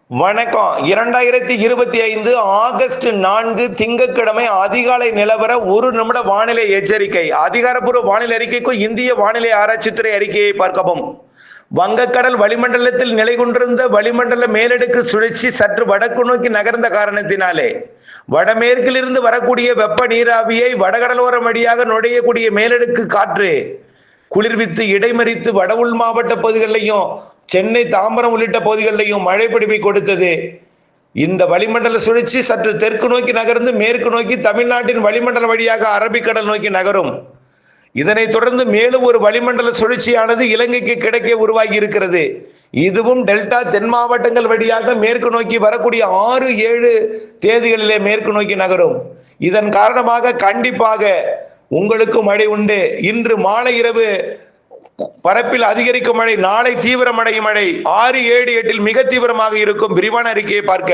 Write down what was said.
வணக்கம். 2025 ஆகஸ்ட் 4 திங்கட்கிழமை அதிகாலை நிலவர 1 நிமிட வானிலை எச்சரிக்கை. அதிகாரப்பூர்வ வானிலை அறிக்கைக்கும் இந்திய வானிலை ஆராய்ச்சித்துறை அறிக்கையை பார்க்கவும். வங்கக்கடல் வளிமண்டலத்தில் நிலை கொண்டிருந்த வளிமண்டல மேலடுக்கு சுழற்சி சற்று வடக்கு நோக்கி நகர்ந்த காரணத்தினாலே வடமேற்கிலிருந்து வரக்கூடிய வெப்ப நீராவியை வடகடலோரம் வழியாக நுழையக்கூடிய மேலடுக்கு காற்று குளிர்வித்து இடைமறித்து வட உள் மாவட்ட பகுதிகளிலையும் சென்னை தாம்பரம் உள்ளிட்ட பகுதிகளிலையும் மழை பிடிப்பை கொடுத்தது. இந்த வளிமண்டல சுழற்சி சற்று தெற்கு நோக்கி நகர்ந்து மேற்கு நோக்கி தமிழ்நாட்டின் வளிமண்டல வழியாக அரபிக்கடல் நோக்கி நகரும். இதனைத் தொடர்ந்து மேலும் ஒரு வளிமண்டல சுழற்சியானது இலங்கைக்கு கிடைக்க உருவாகி இருக்கிறது. இதுவும் டெல்டா தென் மாவட்டங்கள் வழியாக மேற்கு நோக்கி வரக்கூடிய 6, 7 தேதிகளிலே மேற்கு நோக்கி நகரும். இதன் காரணமாக கண்டிப்பாக உங்களுக்கு மழை உண்டு. இன்று மாலை இரவு பரப்பில் அதிகரிக்கும் மழை, நாளை தீவிரமடையும் மழை, 6, 7, 8 மிக தீவிரமாக இருக்கும். விரிவான அறிக்கையை பார்க்க